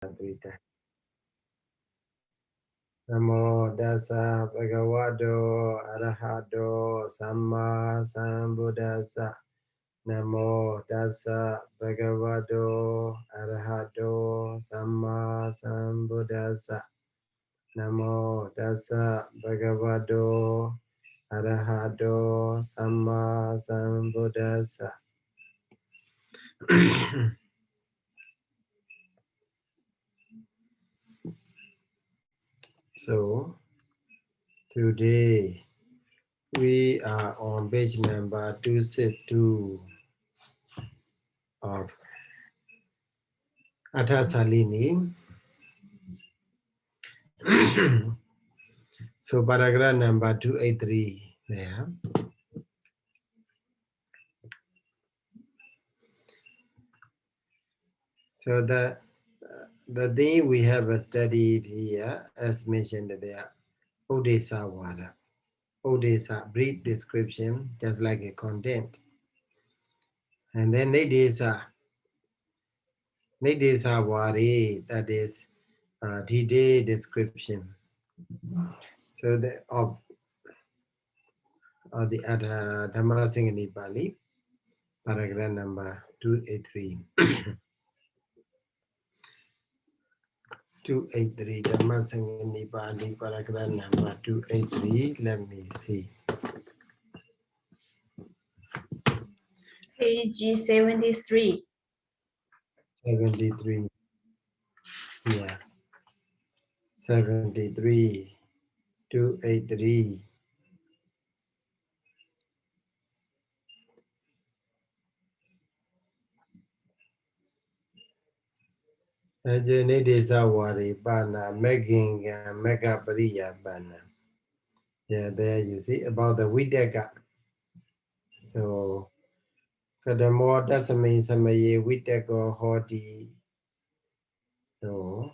3 times. Namo Dasa Bhagavato Arahato Samma Sambuddhassa. Namo Dasa Bhagavato Arahato Samma Sambuddhassa. Namo Dasa Bhagavato Arahato Samma Sambuddhassa. So, today we are on page number 262 of Athasalini. So, paragraph number 283 there. So, the thing we have studied here, as mentioned there, Odesa Wada. Odesa, brief description, just like a content. And then Nedesa Wari, that is detailed description. So, the of the Dhammasaṅgaṇīpāḷi, paragraph number 283. 283, Dhammasaṅgaṇīpāḷi, paragraph number 283. Let me see. Page 73. 73. Yeah. 73. 283. Ajanidesa Wari Bana Meginga Mega Pariya Bana. Yeah, there you see about the Vidaka. So Kadamo Dasami Samaye Vidaka Hoti. So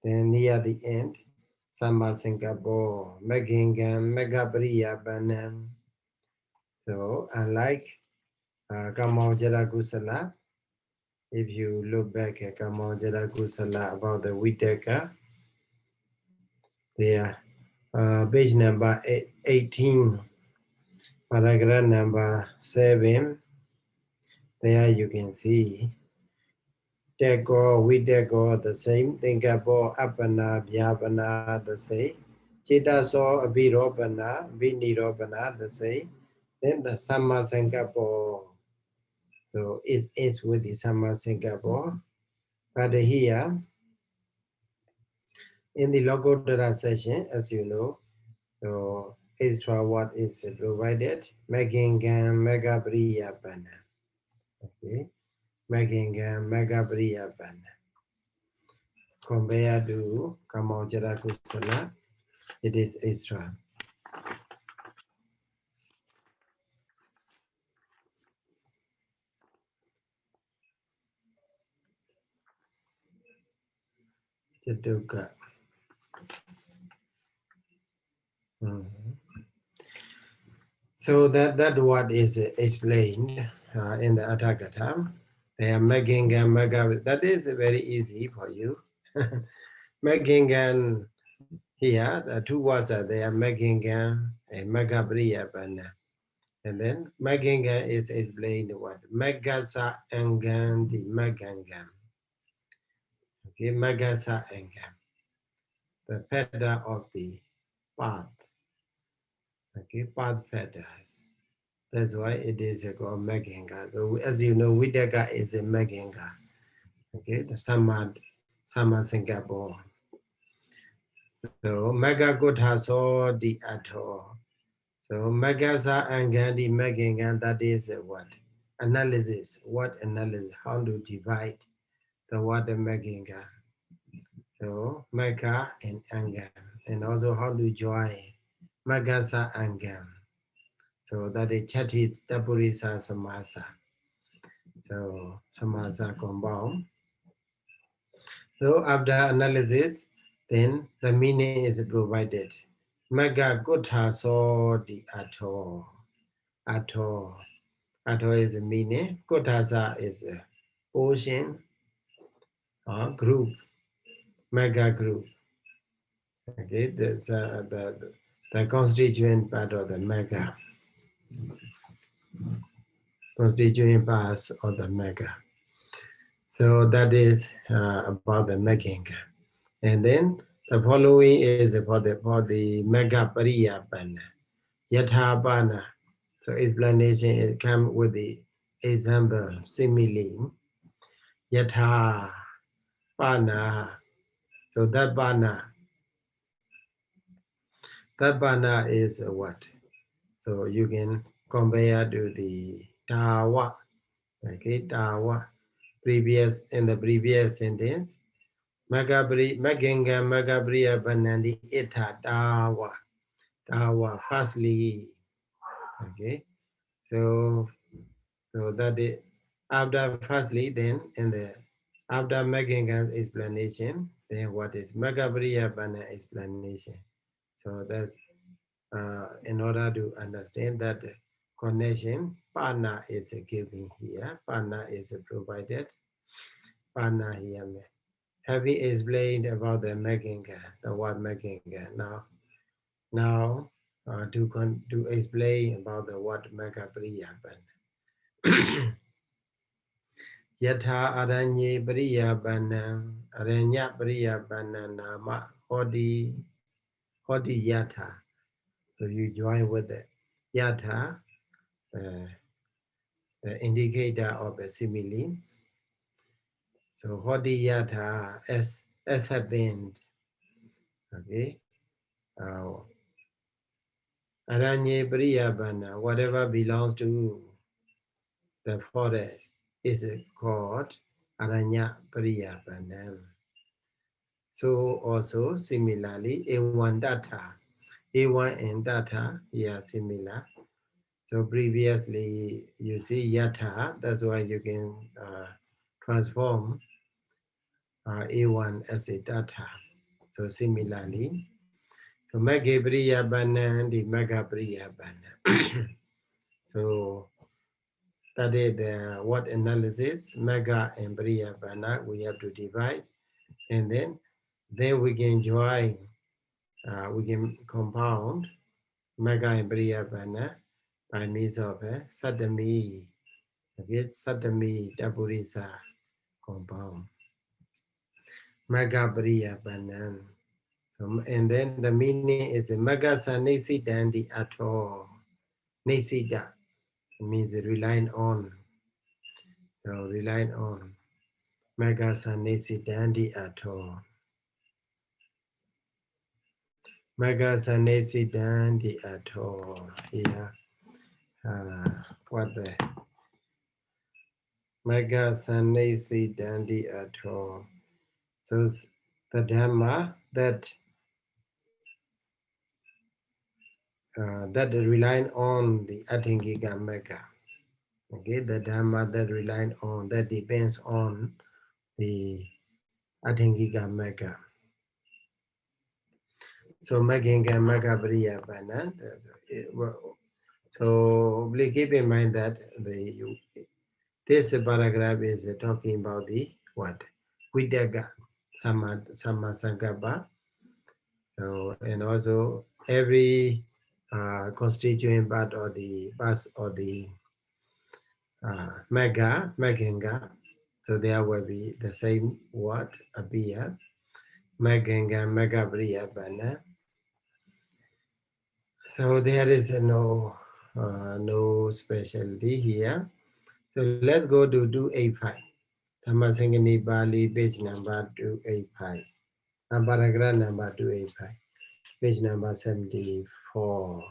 then near the end, Sama Singapore Meginga Mega Pariya Bana. So unlike Kamajarakusala, if you look back at Kamajarakusala about the Vidaka, there page number 18, paragraph number 7, there you can see Deko, Videko, the same, Thinkabo, Apana, Vyapana, the same, Chitaso, Abhidhamma, Vinirobana, the same, then the Samma Singapore. So it ends with the Samma Singapore. But here, in the Lokuttara session, as you know, so extra what is provided, Megingan Megabriyapana. Okay, Megingan Megabriyapana. Compared to Kamajarakusala, it is extra. Cittuka. So that what is explained in the Atthakatha. They are making a mega. That is very easy for you. Making an here the two words are they are making a megabriya bana, and then making is explained what megasa angam the megangam. Okay, megasa angam, the feather of the path. Okay, path feathers. That's why it is called Meginga. So as you know, Vidaka is a Meginga. Okay, the Sama Singapore. So Mega good has all the Atho. So Megasa and Gandhi Meginga, that is what? Analysis. What analysis? How to divide the water Meginga. So Mega and Angam. And also how to join Megasa Angam. So that is Chati Tapurisa Samasa. So Samasa compound. So after analysis, then the meaning is provided. Mega Gotha so the Atho. Atho. Atho is a meaning. Gothasa is a portion or group. mega group. Okay, that's the constituent part of the mega, constituent parts of the mega. So that is about the making. And then the following is for the mega pariyapana, yathapana. So explanation it comes with the example, simile, yatha pana. So that bana is what? So you can compare to the tawa, okay, tawa. Previous in the previous sentence, magabri magenga magabriya banandi ita tawa. Tawa firstly, okay. So that is after firstly, then in the after Magenga's explanation, then what is Magabriya Bana explanation? So that's in order to understand that connection, Pana is given here, Pana is provided, Pana here. Having explained about the Magenga, the word Magenga, now to explain about the word Magabriya Bana. Yatha aranye priyabanam aranya priyabanam hodi yatha. So you join with the yatha, the indicator of a simile. So hodi yatha as happened. Okay. Aranye priyabana, whatever belongs to the forest is called aranya priyabanam. So also similarly, A1 data, A1 and data here are similar. So previously you see yata, that's why you can transform A1 as a data. So similarly, so Magabriya Bana, the Magabriya Bana. So that is the what analysis, Mega and Briya Bana, we have to divide, and then we can join. We can compound mega and Briya Bana by means of Sadami, okay, Sadami Daburisa compound. Mega Briya Bana. So, and then the meaning is Mega Sanesidandi Ato. Nesida means relying on. So relying on. Mega Sanesidandi Ato. Mega Sanesidandi Ato. Here. What the Mega Sanesi Dandi Ato. So the Dhamma that that relying on the Atingiga Mega. Okay, the Dhamma that relying on, that depends on the Atingiga Mega. So Maginga Mega Briya Bana. So please keep in mind that this paragraph is talking about the what? Vidaga Sammasangapa. So, and also every constituent part of the parts of the Magenga. So there will be the same word appear. Magenga, Magabriya Bana. So there is no specialty here. So let's go to 285. Dhammasaṅgaṇīpāḷi, page number 285. Paragraph number 285. Page number 74.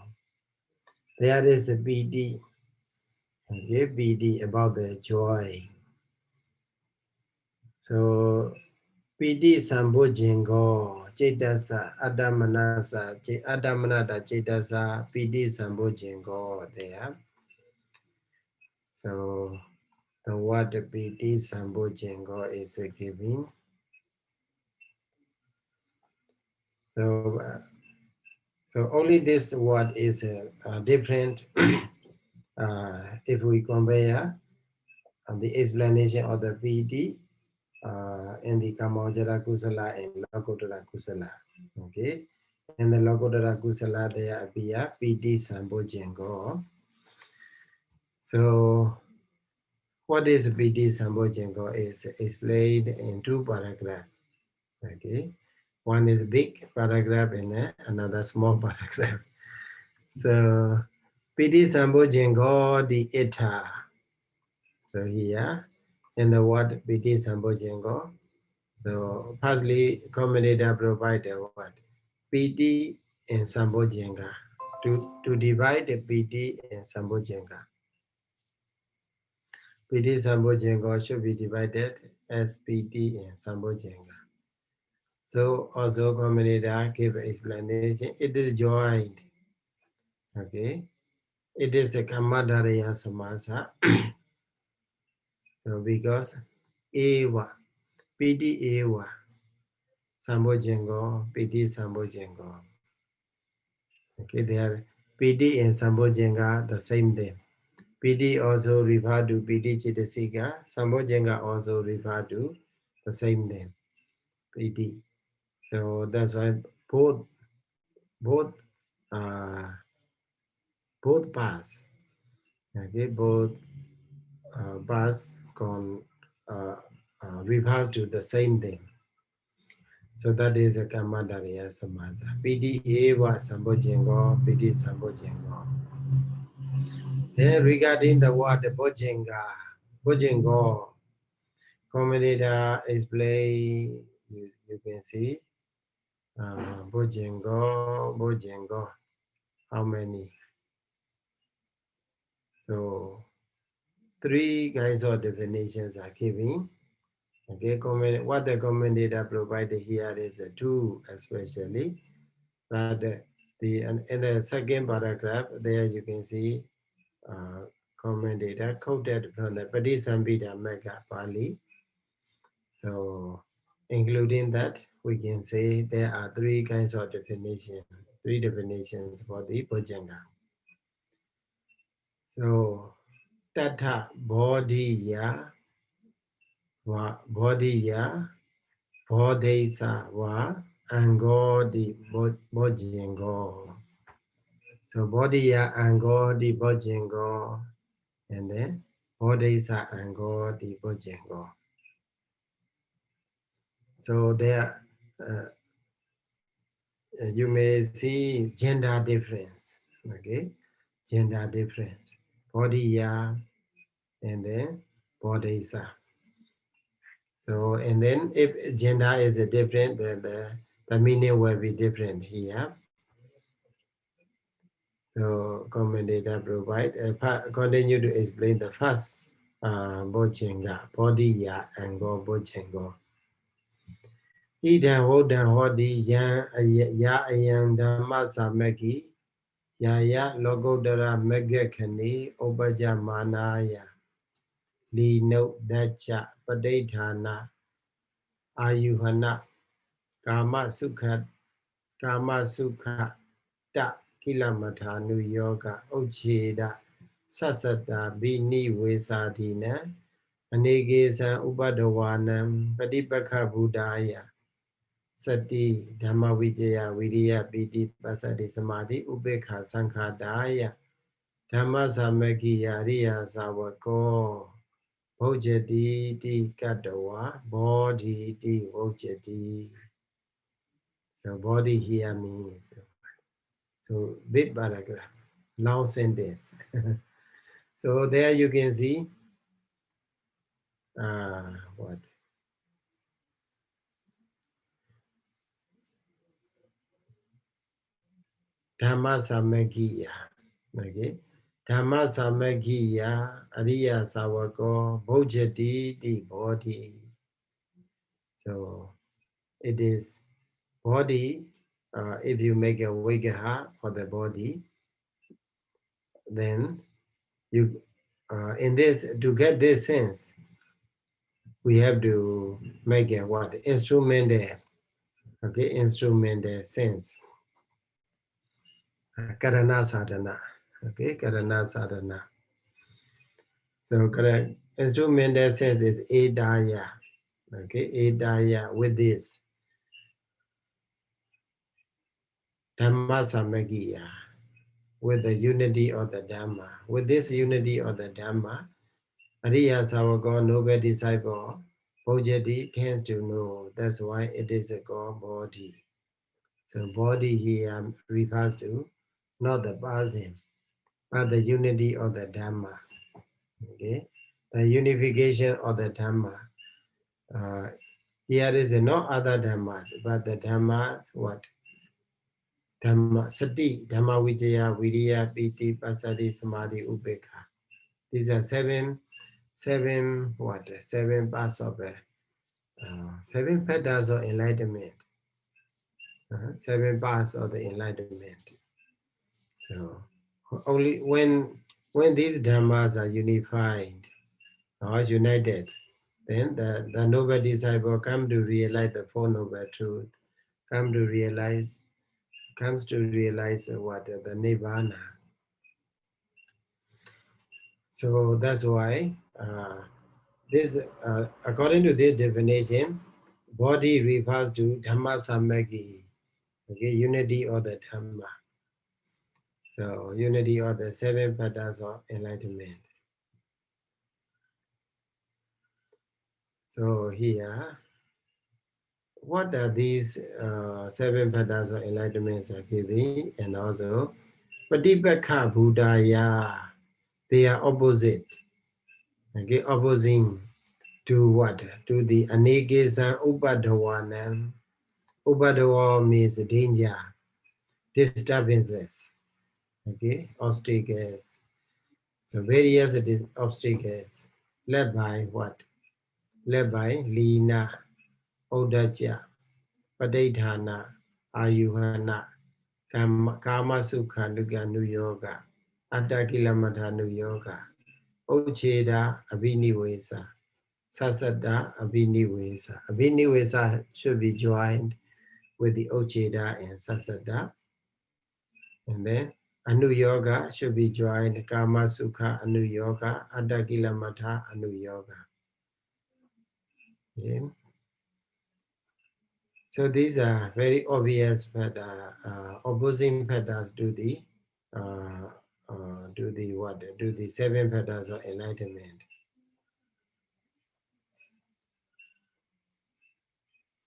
There is a BD. Okay, BD about the joy. So PD Sambojingo, Chetasa, Adamanasa, Adamanada Chetasa, PD Sambojingo there. So the word PD Sambojingo is given. So so only this word is different if we compare the explanation of the PD in the Kamojara and Lokuttarakusala. Okay, in the Lokuttarakusala there appear Piti Sambojengo. So, what is Piti Sambojengo is explained in two paragraphs. Okay, one is big paragraph and another small paragraph. So, Piti Sambojengo the Eta. So here, in the word Piti Sambojengo, so firstly, commentator provide the word Piti and Sambojenga to divide the Piti and Sambojenga. Piti Sambojenga should be divided as Piti and Sambojenga. So also commentator give explanation. It is joined. Okay, it is a Kamadariya Samasa. So because Ewa, Piti Ewa, Sambojengo, Piti Sambojengo. Okay, they are Piti and Sambojenga the same thing. Piti also refer to Piti Chittasika. Sambojenga also refer to the same name, Piti. So that's why both both uh, both paths, okay, both paths uh, refers to the same thing. So that is a Kamadariya Samasa. Piti Eva Sambojengo, Piti Sambojengo. Then regarding the word Bojenga, Bojengo, commentator explain, you can see, Bojengo, Bojengo, how many? So, three kinds of definitions are given. Okay, what the commentator provided here is two especially, but in the second paragraph, there you can see commentator quoted from the Abhidhamma Piṭaka. So, including that, we can say there are three kinds of three definitions for the Bojjhanga. So, Tatha Bodhiya, Bodhiya, Bodhisa, Angodi Bojjhango. So, Bodhiya, Angodi Bojjhango, and then Bodhisa, Angodi Bojjhango. So, there you may see gender difference, okay? Gender difference. Bodhiya and then Bodhisa. So, and then if gender is different, then the meaning will be different here. So, commentator provide, continue to explain the first Bojjhanga, Bodhiya and Go Bojjhango. Idam Vodam Hodi Yan Ya Ayam Dhammasaṅgaṇī Yaya Lokuttara Megakhani Upaja Manaya Lino Dacha Padethana Ayuhana Kama Sukha Ta Kilamathanu Yoga Ucheda Sasata Bini Vesadina Anegesa Upadawanam Padipaka Buddhaya Sati Dhammavidyaya Viriya Piti Pasadi Samadhi Ubekha Sankhadaya Dhammasaṅgaṇī Riya Savako Bojjati Ti Katawa Bodhi Ti Bojjati. So body here means, so big paragraph, long sentence. So there you can see what? Dhammasaṅgaṇīya. Okay. Dhammasaṅgaṇīya Ariya Savako Bojjati Ti Bodhi. So it is body, if you make a vigraha for the body, then you, in this, to get this sense, we have to make a what? Instrumental, okay, instrumental sense. Karana sadhana, okay, karana sadhana. So correct, instrumental sense is edaya, Okay, Edaya, with this Dhammasaṅgaṇīya, with the unity of the Dhamma. With this unity of the Dhamma, Ariya Savaka, noble disciple, Bhojati tends to know. That's why it is called body. So body here refers to not the person, but the unity of the Dhamma. Okay, the unification of the Dhamma. Uh, here is no other Dhammas, but the Dhammas what? Dhamma Sati, Dhamma Vijaya, Viriya, Piti, Pasadi, Samadhi, Upekha. These are seven what? Seven parts of seven petals of enlightenment. Seven parts of the enlightenment. So only when these dhammas are unified or united, then the noble disciple come to realize the Four Noble Truth, comes to realize what the nirvana. So that's why this, according to this definition, body refers to Dhammasaṅgaṇī, okay, unity of the Dhamma. So unity of the seven petals of enlightenment. So here, what are these seven petals of enlightenment are giving? And also, Patipakha Buddhaya, they are opposite, okay, opposing to what? To the Anekesa Upadhavanam. Upadhava means danger, disturbances, okay, obstacles. So various obstacles led by what? Led by Lina, Odaja, Padidhana, Ayuhana, Kama Sukha Luganu Yoga, Attakilamadhanu Yoga, Ocheda Abhiniwesa, Sasada Abhiniwesa. Abhiniwesa should be joined with the Ocheda and Sasada. And then Anu Yoga should be joined Kama Sukha Anu Yoga, Attakilamadha Anu Yoga. Okay. So these are very obvious, but opposing petals uh, do the what? Do the seven petals of enlightenment.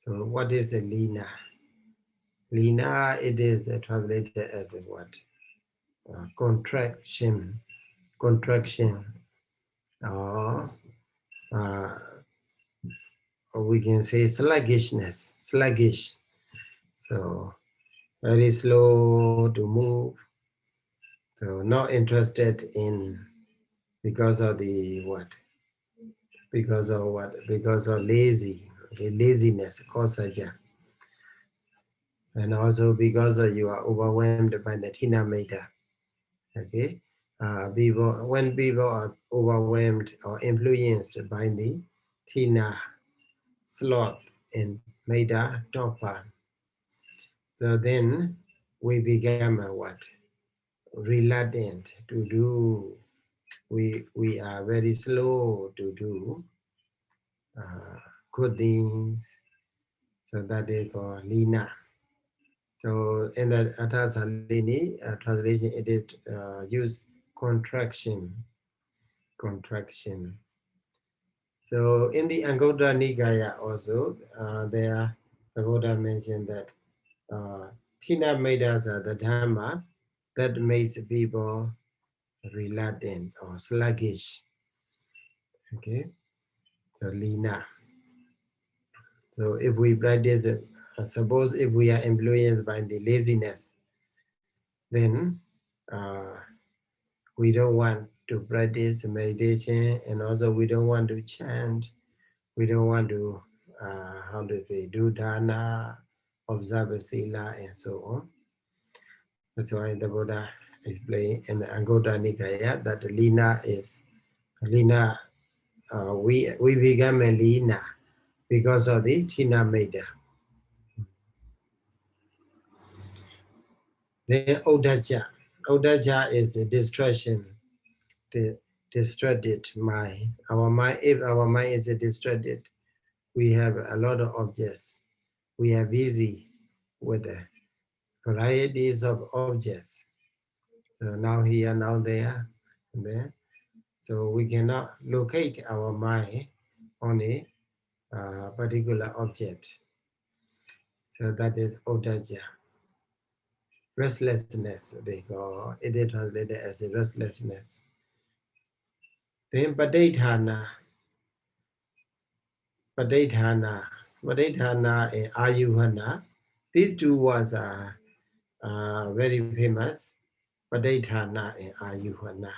So what is a lina? Lina, it is translated as a what? Contraction, or we can say sluggishness, sluggish. So very slow to move. So not interested in because of the what? Because of what? Because of laziness, kosaja. And also because you are overwhelmed by the tina meta. Okay, when people are overwhelmed or influenced by the tina, sloth, and meta topa, so then we become a what? Reluctant to do. We are very slow to do good things. So that is called lina. So in the Atasalini translation, it is use contraction. So in the Anguttara Nikaya also, there the Buddha mentioned that Tina Medas are the Dhamma that makes people reluctant or sluggish. Okay, so lina. So if we practice, suppose if we are influenced by the laziness, then we don't want to practice meditation, and also we don't want to chant. We don't want to, how to say, do dana, observe a sila, and so on. That's why the Buddha explained in the Anguttara Nikaya that lina is lina. We become a lina because of the tina meda. Then Odaja. Odaja is a distraction, the distracted mind. Our mind, if our mind is distracted, we have a lot of objects. We are busy with the varieties of objects. So now here, now there, and there. So we cannot locate our mind on a particular object. So that is odaja, restlessness. They call it is translated as a restlessness. Then padaiṭhana, and ayuhana. These two words are very famous. Padaiṭhana and ayuhana.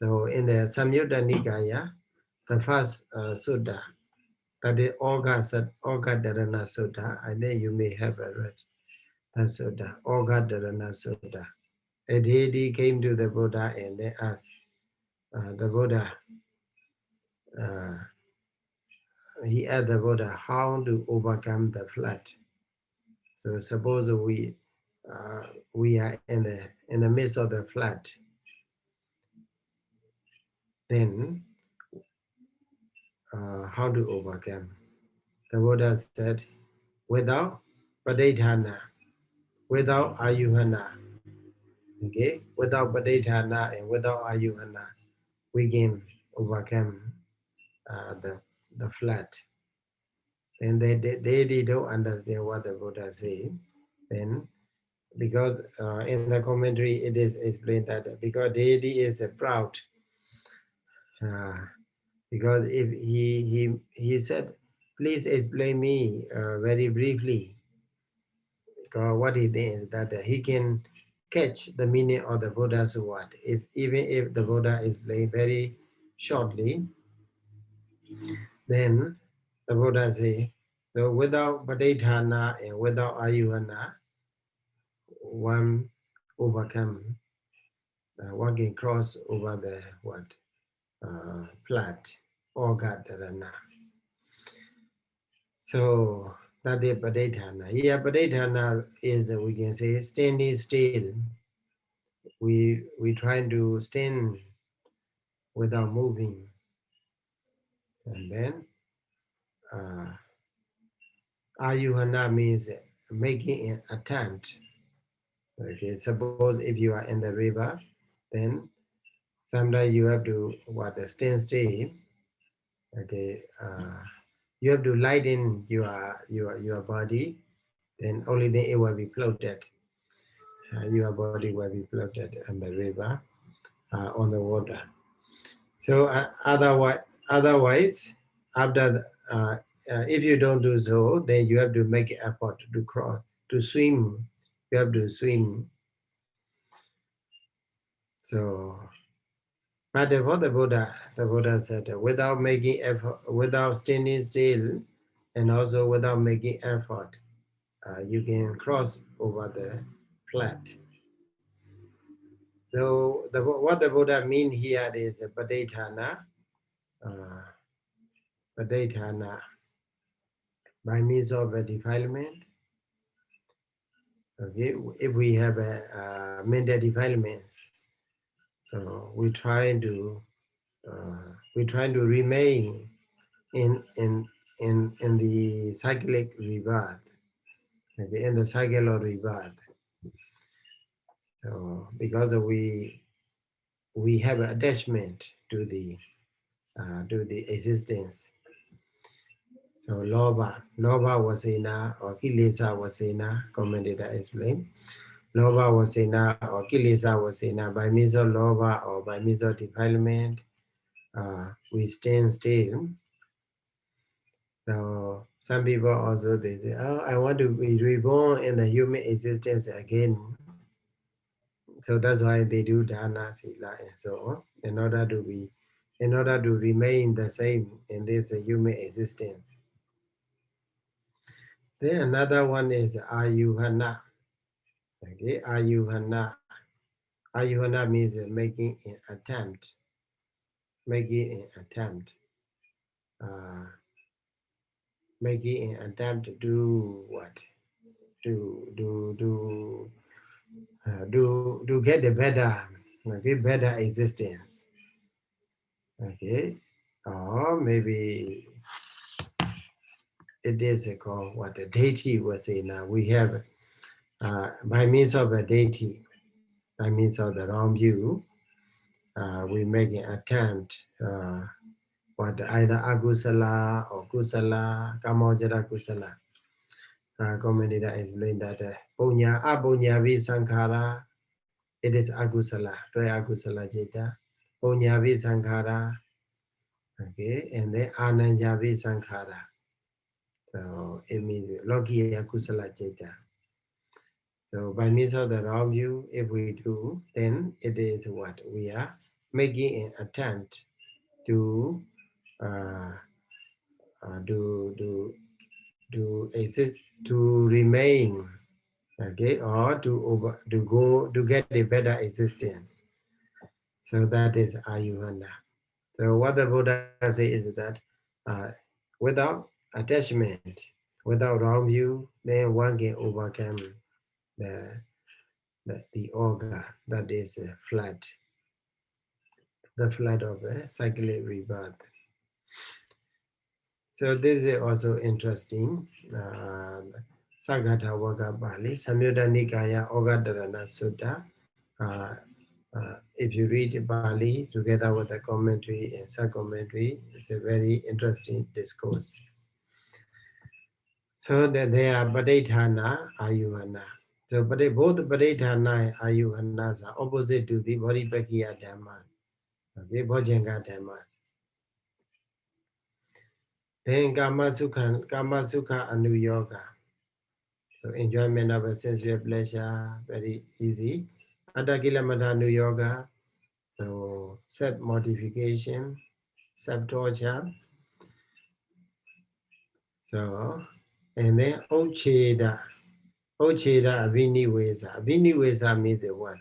So in the Samyutta Nikaya, the first sutta, that is Ogadarana Sutta. I think you may have read that sutta, Ogadarana Sutta. A deity came to the Buddha and they asked the Buddha, uh, he asked the Buddha how to overcome the flood. So suppose we are in the midst of the flood, then how to overcome? The Buddha said, without padaiṭhana, without ayuhana, okay, without padaiṭhana and without ayuhana, we can overcome the flood. And they don't understand what the Buddha say. Then, because in the commentary it is explained that because deity is proud, uh, because if he said, please explain me very briefly. What he thinks that he can catch the meaning of the Buddha's word. If even if the Buddha is playing very shortly, then the Buddha say, so without padaiṭhana and without ayuhana, one overcome, one can cross over the what flat or gadarana. So that is padaiṭhana. Here padaiṭhana is we can say standing still. We try to stand without moving, and then ayuhana means making an attempt. Okay, suppose if you are in the river, then sometimes you have to stand still. Okay, you have to lighten your body, then only then it will be floated. Your body will be floated in the river, on the water. So otherwise, after if you don't do so, then you have to make an effort to cross, to swim. You have to swim. So, but for the Buddha said, without making effort, without standing still, and also without making effort, you can cross over the flat. So what the Buddha mean here is padaiṭhana, uh, padaiṭhana by means of a defilement. Okay, if we have a mental defilements, so we try to remain in the cyclic rebirth, okay, in the cycle of rebirth. So because we have an attachment to the existence. So loba wasena or kilesa wasena, commentator explain. Loba wasena or kilesa wasena, by means of loba or by means of defilement, we stand still. So some people also they say, oh, I want to be reborn in the human existence again. So that's why they do dana, sila, and so on, in order to remain the same in this human existence. Then another one is ayuhana. Okay, ayuhana. Ayuhana means making an attempt. Making an attempt. Making an attempt to do what? To get a better, okay, better existence. Okay, or maybe it is called what the deity was say now. We have by means of a deity, by means of the wrong view, we make an attempt what either agusala or kusala, kamojara kusala. Commentator explained that punya apunya vi sankhara, it is agusala, try agusala jeta, punya vi sankhara, okay, and then ananya vi sankhara. So it means lokiya kusala jeta. So by means of the wrong view, if we do, then it is what we are making an attempt to uh, do exist, to remain, okay, or to get a better existence. So that is ayurveda. So what the Buddha says is that without attachment, without wrong view, then one can overcome the the organ that is flat, the flood of a cyclic rebirth. So this is also interesting. Sagata Waka Bali, Samyutta Nikaya Ogadarana Sutta. If you read Bali together with the commentary and sub-commentary, it's a very interesting discourse. So that they are Padithana, Ayuhana. So both Padithana and Ayuhanas are opposite to the Bodhipakkhiya Dhamma. Okay, Bojanga Dhamma. Then Kama Sukha Anu Yoga. So enjoyment of a sensual pleasure, very easy. Adakila Anu Yoga. So self-mortification, self-torture. So, and then Ocheda. Ocheda Aviniweza. Aviniweza means the what?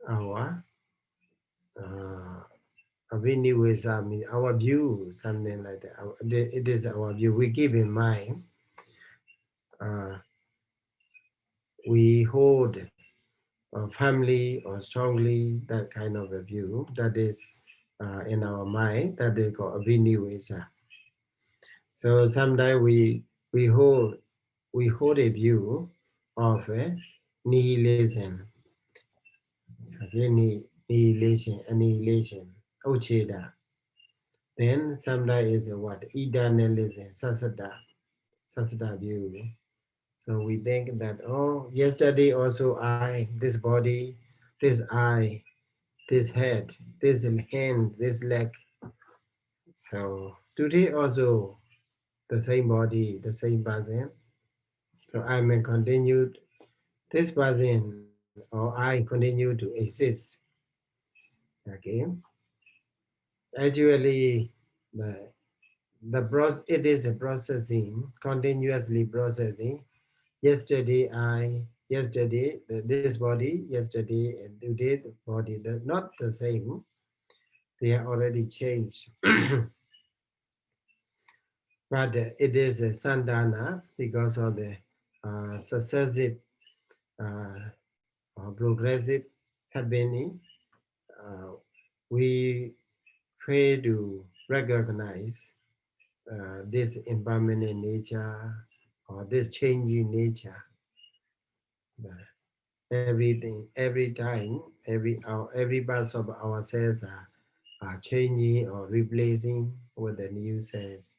Our Aviniweza means our view, something like that. It is our view. We keep in mind, we hold firmly or strongly that kind of a view that is in our mind, that they call Aviniweza. So sometimes we hold a view of nihilism. Okay, annihilation, Ocheda. Then sometimes is what? Eternalism, Sasada view. So we think that, oh, yesterday also I, this body, this eye, this head, this hand, this leg. So today also the same body, the same person. So I may continue this person or I continue to exist. Okay. Actually, it is a processing, continuously processing. Yesterday, this body, yesterday and today the body, they're not the same. They are already changed. But it is a sandana because of the successive or progressive happening. We fail to recognize this impermanent nature or this changing nature. Everything, every time, every hour, every parts of our cells are changing or replacing with the new cells.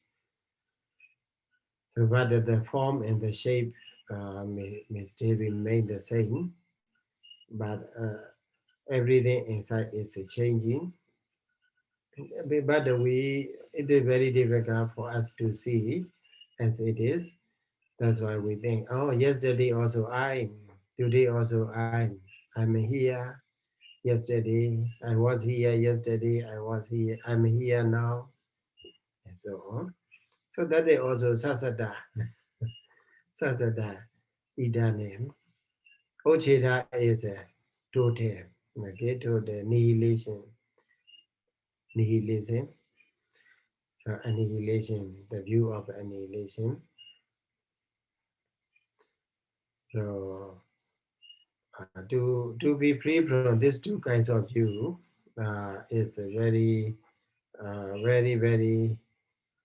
So whether the form and the shape may still remain the same, but everything inside is changing. But it is very difficult for us to see as it is. That's why we think, oh, yesterday also today also I'm here. Yesterday I was here. Yesterday I was here. I'm here now, and so on. So that is also sasada, idanim. Ocheda is a total, okay, total nihilism. So annihilation, the view of annihilation. So to be free from these two kinds of view is a very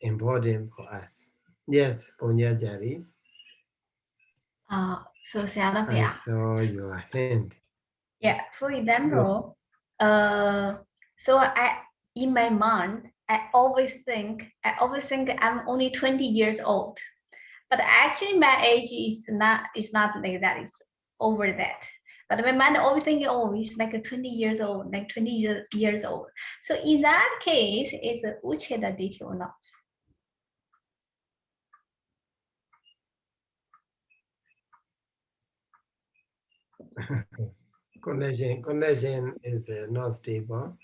important for us. Yes, Ponyajari, So Sayadaw I Bhaiya. saw your hand. Yeah, for Look, example, so in my mind, I always think I'm only 20 years old, but actually my age is not like that. It's over that. But my mind always thinking, oh, it's like 20 years old, like 20 years old. So in that case, it's ucceda ditthi or not? connection is not stable.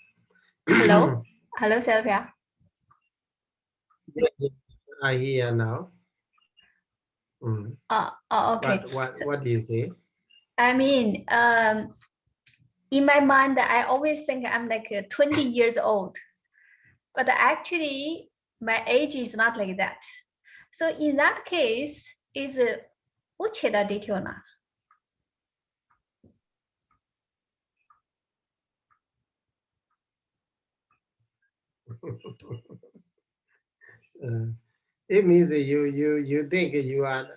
Hello, hello, Sylvia. I hear now. Mm. Okay. So, What do you say? I mean, in my mind, I always think I'm like 20 years old, but actually my age is not like that. So in that case, is ucceda ditthi or not? Uh, it means that you think you are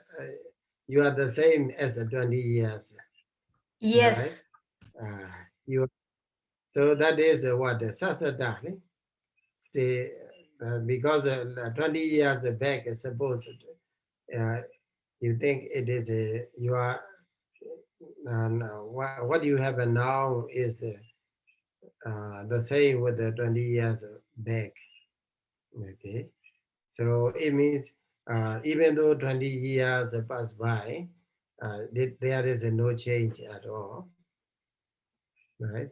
the same as 20 years, right? Yes. You so that is what the sasada stay because 20 years back supposed you think it is you are no, what you have now is the same with the 20 years back. Okay, so it means even though 20 years pass by, there is no change at all, right?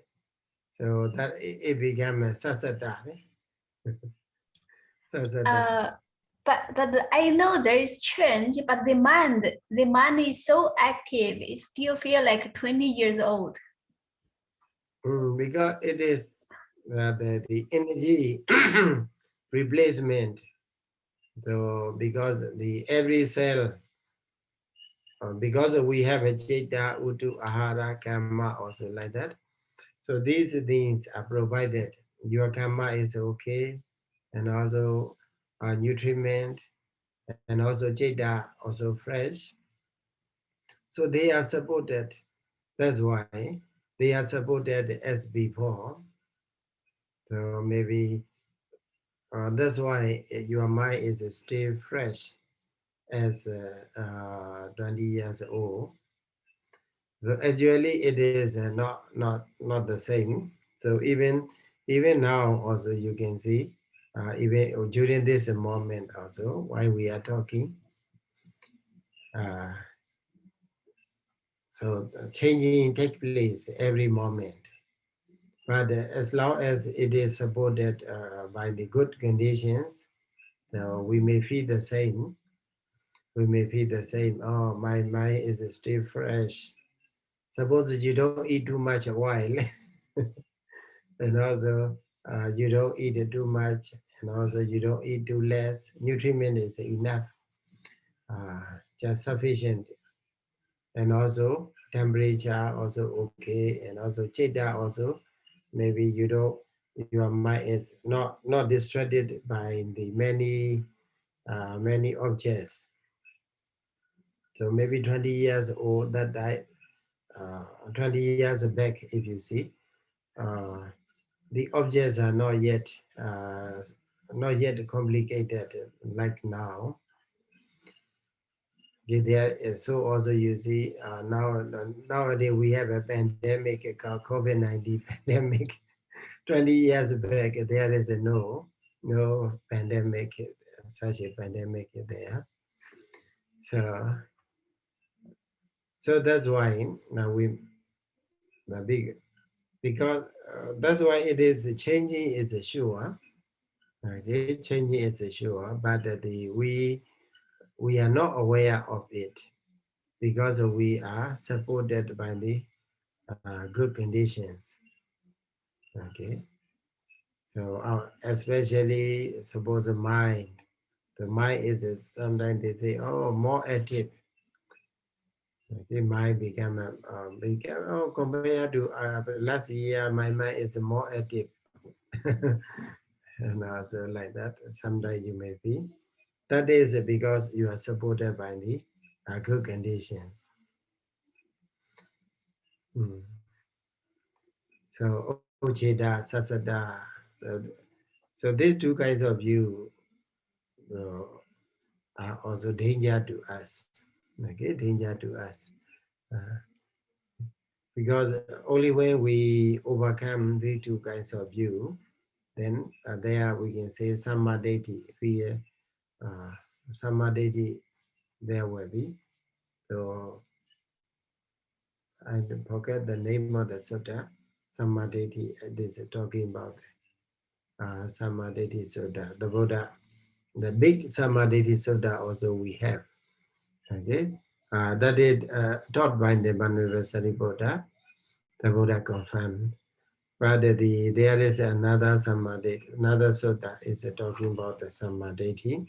So that it became a sasada. Sasada. But I know there is change, but the mind is so active. It still feel like 20 years old. Because it is the energy replacement. So because the every cell, because we have a Chitta, Utu, Ahara, Kamma, also like that. So these things are provided. Your Kamma is okay, and also nutriment, and also Chitta, also fresh. So they are supported. That's why they are supported as before. So maybe that's why your mind is still fresh as 20 years old. So actually, it is not the same. So even now, also you can see, even during this moment, also while we are talking, uh, so changing take place every moment. But as long as it is supported by the good conditions, we may feel the same. We may feel the same. Oh, my mind is still fresh. Suppose you don't eat too much a while, and also you don't eat too much, and also you don't eat too less. Nutriment is enough, just sufficient, and also temperature also okay, and also chitta also. Maybe you don't. Your mind is not distracted by the many objects. So maybe 20 years old that I 20 years back, if you see, uh, the objects are uh, not yet complicated like now. So also you see nowadays we have a pandemic called COVID-19 pandemic. 20 years back there is no pandemic, such a pandemic there. So so that's why now we the big because that's why it is changing is sure. Okay, changing is sure, but we are not aware of it because we are supported by the good conditions. Okay, so especially suppose the mind is sometimes they say, oh, more active. Okay, mind become compared to last year, my mind is more active. and also like that. Sometimes you may be. That is because you are supported by the good conditions. Mm. So Ocheda, Sasada. So these two kinds of you are also danger to us. Okay, danger to us. Uh, because only when we overcome these two kinds of view, then there we can say samadhi, fear, samadhi there will be. So I forget the name of the sutta. Samadhi, this is talking about Samadhi Sutta. The Buddha, the big Samadhi Sutta also we have. Okay, that is taught by the Anniversary Buddha. The Buddha confirmed. But there is another Samadhi, another sutta is talking about the Samadhi.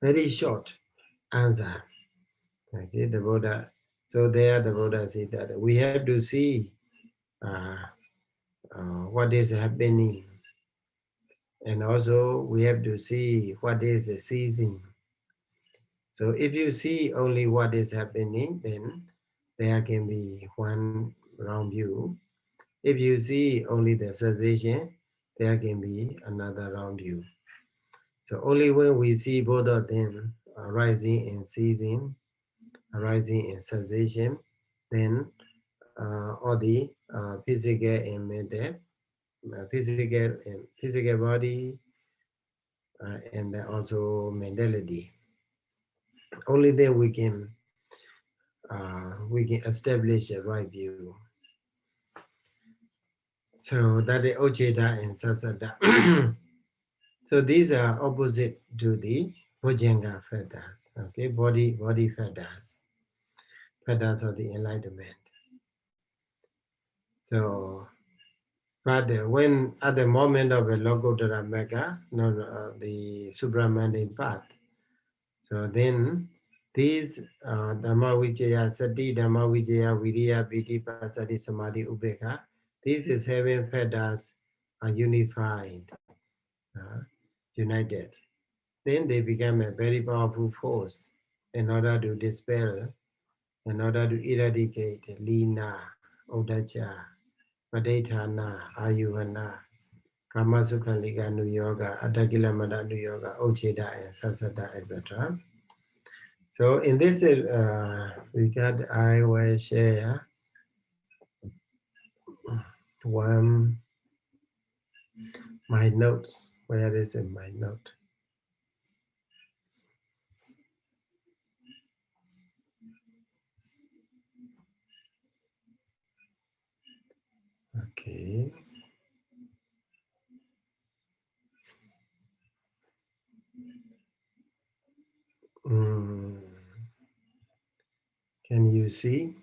Very short answer. Okay, the Buddha. So there, the Buddha said that we have to see uh, what is happening, and also we have to see what is ceasing. So if you see only what is happening, then there can be one wrong view. If you see only the cessation, there can be another wrong view. So only when we see both of them arising and ceasing, arising and cessation, then all the physical and mental, physical body, and also mentality. Only then we can establish a right view. So that is Ojeda and Sasada. So these are opposite to the Bojanga fetters. Okay, body fetters, fetters of the enlightenment. So, but when at the moment of the Lokuttara Mega, no, the Subramanian path, so then these Dhamma Vijaya, Sati, Dhamma Vijaya, Viriya, Piti, Pasati, Samadhi, Ubeka, these seven fetters are unified, united. Then they become a very powerful force in order to dispel, in order to eradicate Lina, Odacha, Padetana, Ayuvana, Kamasukhalika Nu Yoga, Atakilamada Nu Yoga, Ocheda, and Sasada, etc. So in this regard, I will share one my notes. Where is in my note? Okay. Mm. Can you see?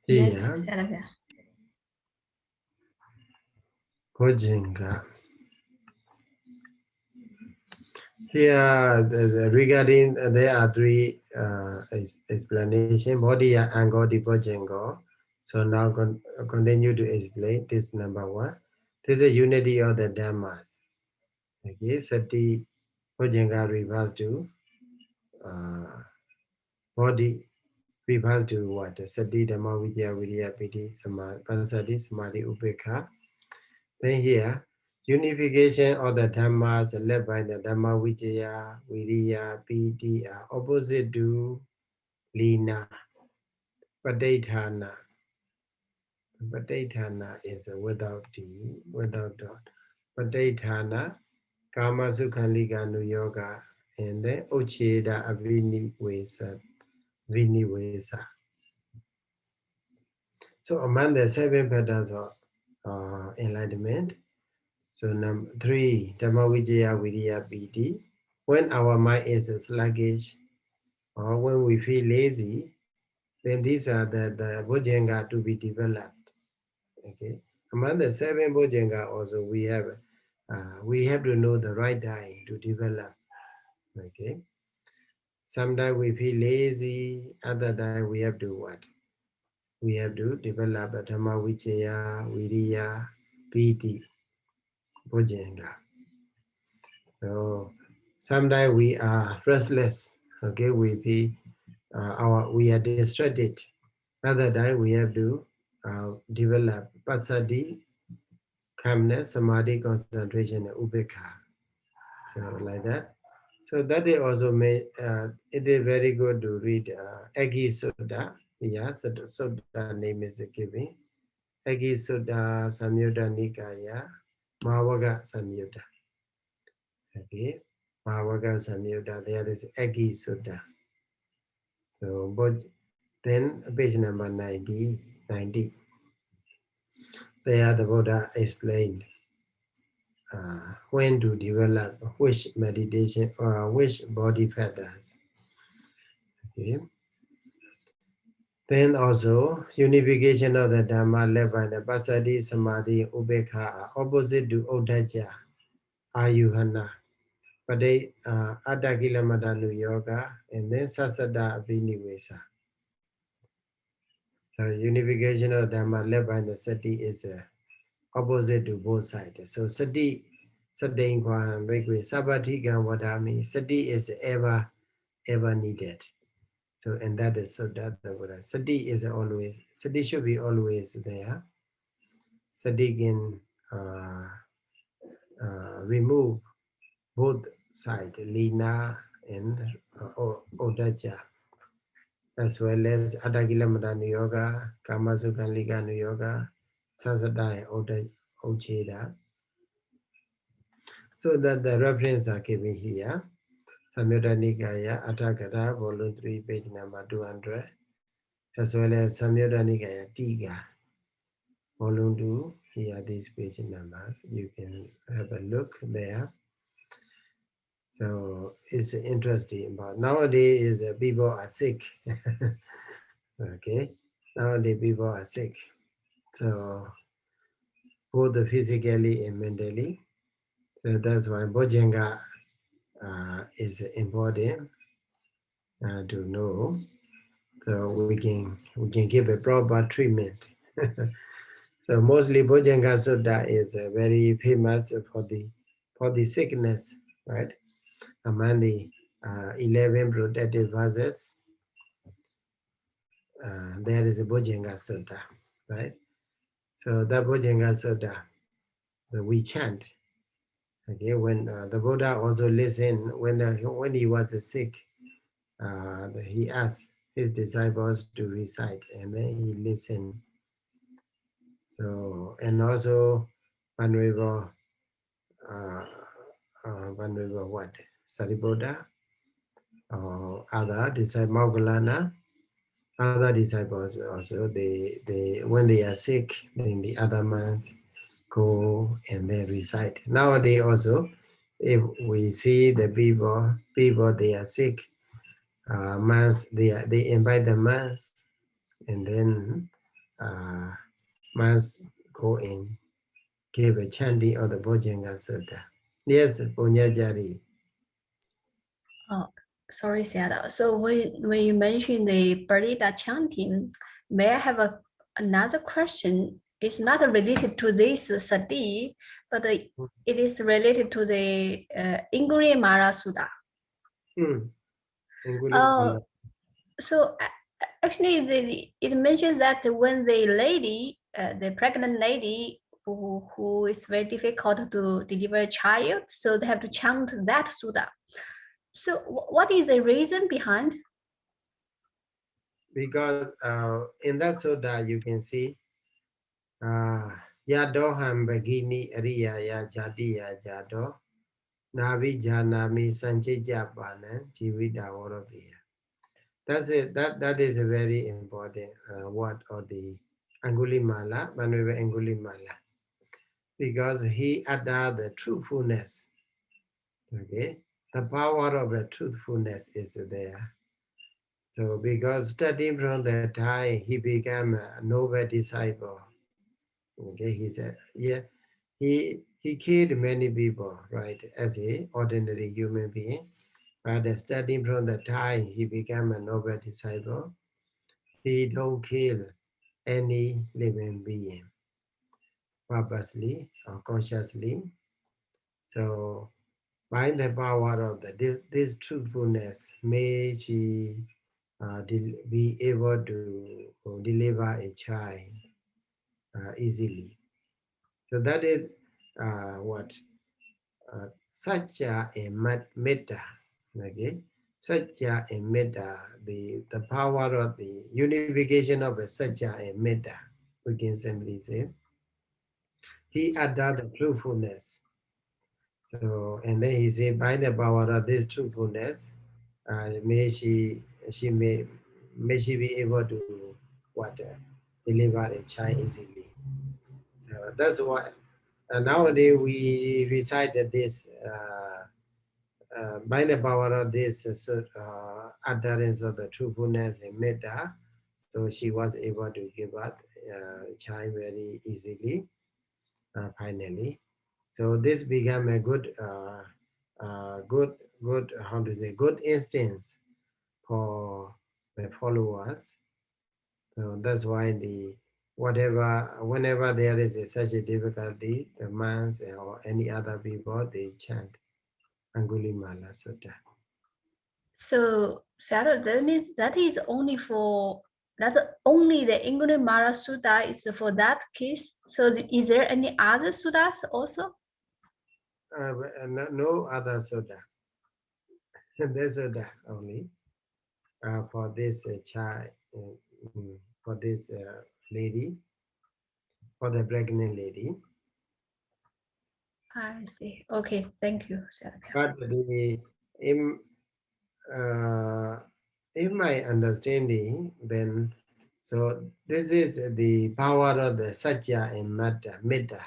Yes, Here, Sayadaw. Bojinga. Here, regarding there are three explanation. Body ango di Bojengo. So now continue to explain this number one. This is a unity of the dhammas. Okay, Sati Bojenga refers to body, refers to what? Sati Dhamma Vidya Vidya Piti Pasati Samadhi Upekha. Then here, unification of the dhammas led by the Dhamma Vijaya, Viriya, Piti are opposite to Lina, Padetana. Padetana is without dot. Padetana, Kama Sukhalika Nu Yoga, and then Ucheda Viniwesa. So among the seven patterns of enlightenment, so number three, Dhamma Vijaya Viriya Piti. When our mind is sluggish or when we feel lazy, then these are the Bojanga to be developed. Okay. Among the seven Bojanga also we have to know the right time to develop. Okay. Sometimes we feel lazy, other time we have to what? we have to develop a Dhamma Vichaya, Viriya, Piti, Bojanga. So sometimes we are restless. Okay, we are distracted. Other time we have to develop passaddhi, calmness, samadhi, concentration, and ubekha. So like that. So that is also it is very good to read Agi Sutta. Yeah, Sutta name is given. Agi Sutta Samyutta Nikaya Mahavaga Samyutta. Okay, Mahavaga Samyutta. There is Agi Sutta. So but then page number 90. There the Buddha explained when to develop which meditation or which body patterns. Okay. Then also unification of the Dhamma led by the Passaddhi, Samadhi, Ubekha are opposite to Uddaja, Ayuhana, Pade Attakilamadanu Yoga, and then Sasada Abhinivesa. So unification of Dhamma led by the Sati is opposite to both sides. So Sati, Sadain Kwan, Bekwe, Sabati Gamwadami, Sati is ever needed. So and that is so that the Buddha. Sati should be always there. Sati can remove both sides, Lina and Odaja, as well as Adagilamadanu Yoga, Kamasukanliganu Yoga, Sasadai Ojeda. So that the reference are given here. Samyutta Nikaya, Atthakatha, volume 3, page number 200, as well as Samyutta Nikaya, Tiga, volume 2, here are these page numbers. You can have a look there. So it's interesting. But nowadays people are sick. Okay, nowadays people are sick. So both physically and mentally. So that's why Bojanga is important to know. So we can give a proper treatment. So mostly Bojanga Sutta is very famous for the sickness, right? Among the 11 protective verses, there is a Bojanga Sutta, right? So that Bojanga Sutta, we chant. Okay, when the Buddha also listened when he was sick, he asked his disciples to recite, and then he listened. So and also Venerable what? Sariputta or other disciples, Moggallana, other disciples also, they when they are sick, then the other monks go and they recite. Nowadays also, if we see the people they are sick, monks they invite the monks, and then monks go and give a chanting of the Bojanga Sutta. Yes, Punyajari. Oh, sorry, Sayadaw. So when you mentioned the Parida chanting, may I have another question? It's not related to this sati, but it is related to the Inguri Sutta. So actually, it mentions that when the lady, the pregnant lady, who is very difficult to deliver a child, so they have to chant that sutta. So what is the reason behind? Because in that sutta you can see Yadoham Bagini Ariya Jatiya Jado Navi Janami Sanchija Panan Jivida Voravia. That's it. That is a very important word of the Angulimala, Manuel Angulimala, because he uttered the truthfulness. Okay, the power of the truthfulness is there. So because studying from that time, he became a noble disciple. Okay, he said, yeah, he killed many people, right, as a ordinary human being. But studying from the time he became a noble disciple, he don't kill any living being, purposely or consciously. So by the power of this truthfulness, may she be able to deliver a child easily. So that is what such a metta, okay? Such a metta, the power of the unification of a such a metta, we can simply say. He uttered the truthfulness. So, and then he said, by the power of this truthfulness, may she be able to what deliver a child easily. So that's why nowadays we recited this by the power of this utterance of the truthfulness and metta. So she was able to give birth child very easily. Finally, so this became a good how to say, good instance for the followers. So that's why whenever there is such a difficulty, the monks or any other people, they chant Angulimala Sutta. So Sayadaw, that means that is only for that only the Angulimala Sutta is for that case. So is there any other suttas also? No other Sutta. There's Sutta only for this child, for this lady, for the pregnant lady. I see. Okay, thank you, Sayadaw. But in my understanding, then, so this is the power of the Satya and Metta.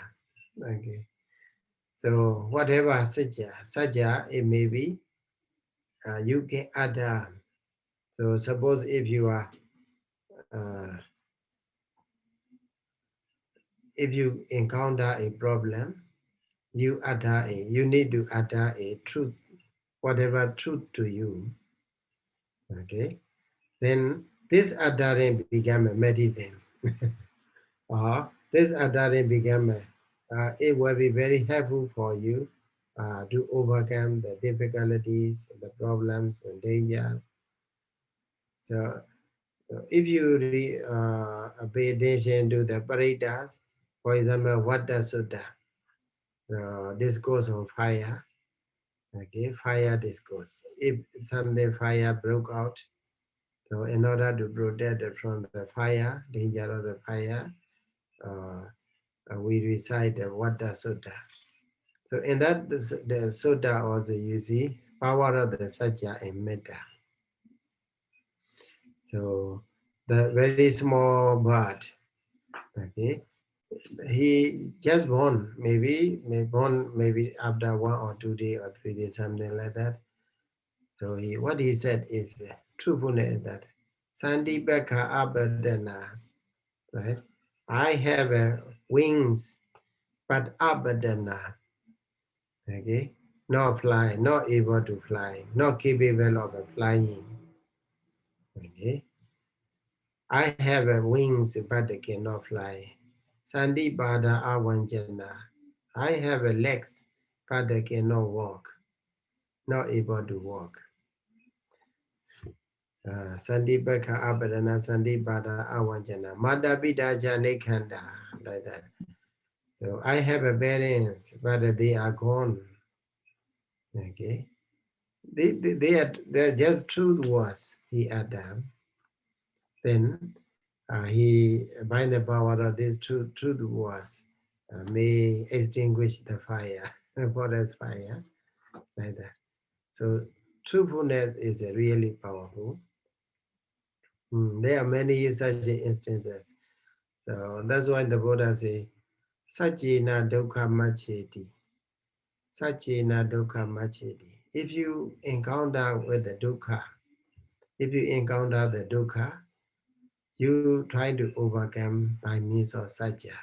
Okay. So whatever Satya, it may be, you can add. So suppose if you are, if you encounter a problem, you need to utter a truth, whatever truth to you. Okay. Then this uttering become a medicine. Or this uttering become it will be very helpful for you to overcome the difficulties, the problems and dangers. So if you pay attention to the paritas, for example, Vata Sutta, the discourse on fire, okay, fire discourse. If someday fire broke out, so in order to protect from the fire, danger of the fire, we recite the Vata Sutta. So in that, the Sutta also you see power of the Satya and Metta. So the very small bird, okay, he just born, maybe after 1 or 2 days or 3 days, something like that. So what he said is truthfulness, that Sandipaka Abhidhamma, right? I have wings, but Abhidhamma, okay, not fly, not able to fly, not capable of flying. Okay, I have wings, but I cannot fly. Sandipāda avanjana, I have legs, but I cannot walk, not able to walk. Sandipaka abhidana, Sandipāda avanjana, madapita janekanda, like that. So I have a parents, but they are gone. Okay, they're just truth was he Adam. Then he, by the power of this truth was, may extinguish the fire, forest fire, like that. So truthfulness is really powerful. There are many such instances. So that's why the Buddha say, Sajjena dukkha macheti. Sajjena dukkha macheti. If you encounter with the dukkha, if you encounter the dukkha, you try to overcome by means of sajja.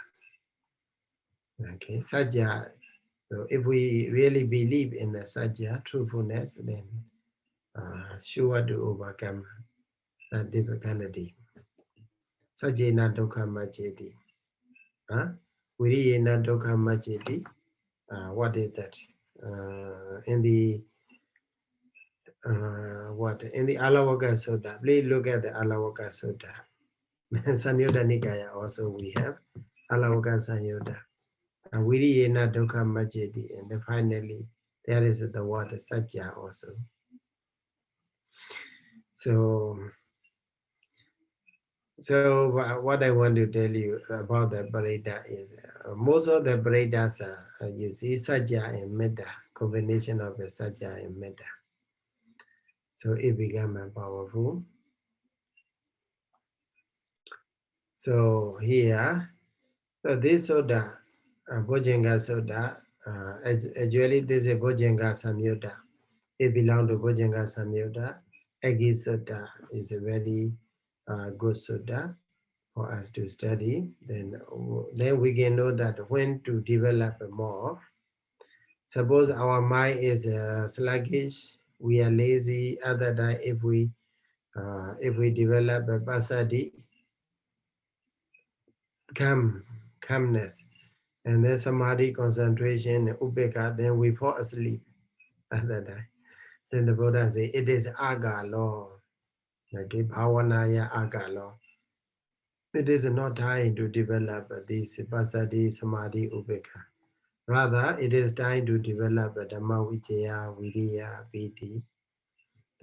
Okay, sajja. So if we really believe in the sajja, truthfulness, then sure to overcome that difficulty. Sajjena dukkha majjeti. Huh? Viriyena dukkha majjeti. What is that? In the what in the Alavaka Sutta? Please look at the Alavaka Sutta. Sanyutta Nikaya also we have Alavaka Sanyutta. Viriyena dukkha majjeti, and then finally there is the word Sajja also. So what I want to tell you about the Parita is most of the Paritas are you see Sajja and Metta, combination of the Sajja and Metta. So it became powerful. So here, so this soda, Bojjhanga soda, actually this is Bojjhanga Samyutta. It belongs to Bojjhanga Samyutta. Agi soda is a very good soda for us to study. Then we can know that when to develop more. Suppose our mind is sluggish, we are lazy. Other than if we develop a pasadi, calmness, and then samadhi, concentration, upeka, then we fall asleep. Other than then the Buddha say it is aga law. Okay, bhavanaya aga law. It is not time to develop this pasadi, samadhi, upeka. Rather, it is time to develop a Dhamma Vicaya, Viriya, Piti.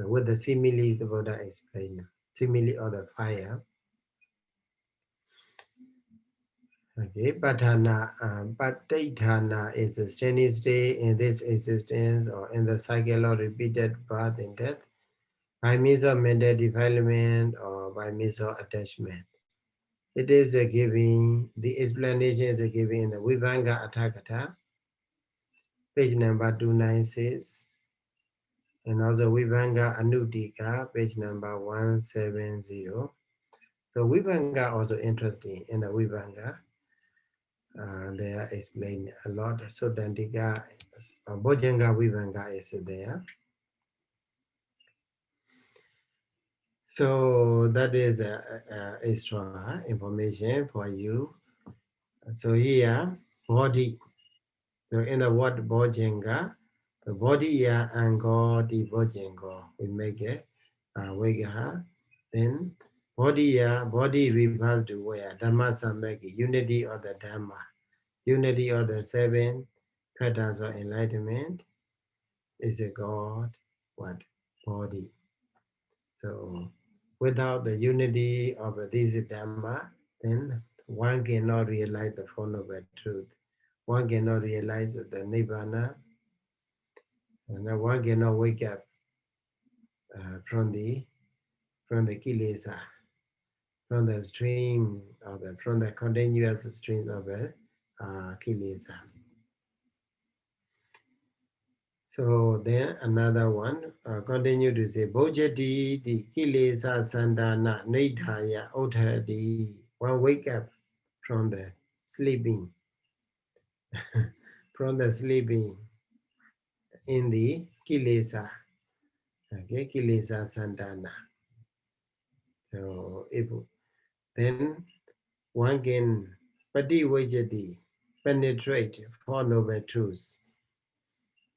With the simile, the Buddha explained. Simile of the fire. Okay, Patithana is a steady state in this existence or in the cycle of repeated birth and death by means of mental defilement or by means of attachment. It is a giving, the explanation is a giving in the Vibhanga Atthakatha, page number 296. And also Vibhanga Anudika, page number 170. So Vibhanga also interesting in the Vibhanga. They are explained a lot. So Dandika, Bojjhanga Vibhanga is there. So that is extra information for you. So here, body. So in the word Bojjhanga, the body here and God, the Bojjhanga, we make it. Vegaha, then body refers to where Dhammasaṅgaṇī, unity of the Dhamma, unity of the seven patterns of enlightenment is a God, what? Body. So without the unity of this Dhamma, then one cannot realize the Four Noble Truth. One cannot realize the Nibbana, and one cannot wake up from the kilesa, from the stream of from the continuous stream of kilesa. So then another one, continue to say, Bojjati di kilesa sandana nidhaya uthadi. One wake up from the sleeping, from the sleeping in the kilesa. Okay, kilesa sandana. So if then one can pati penetrate Four Noble Truths,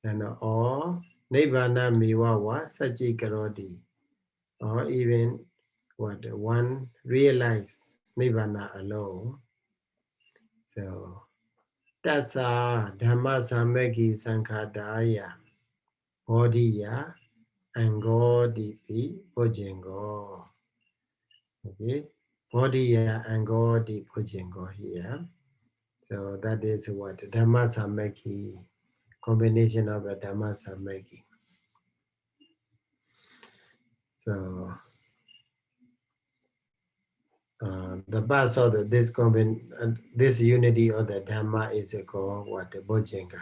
and or nibbana miwawa sachi karoti, or even what one realize nibbana alone. So tassa dhammasaṅgaṇī saṅkhādāya bodhiya angodipi bojjhanga. Okay, bodhiya angodi bojjhanga here. So that is what Dhammasaṅgaṇī, combination of a Dhammasaṅgaṇī. So the base of this unity of the Dhamma is called what? Bojjhanga.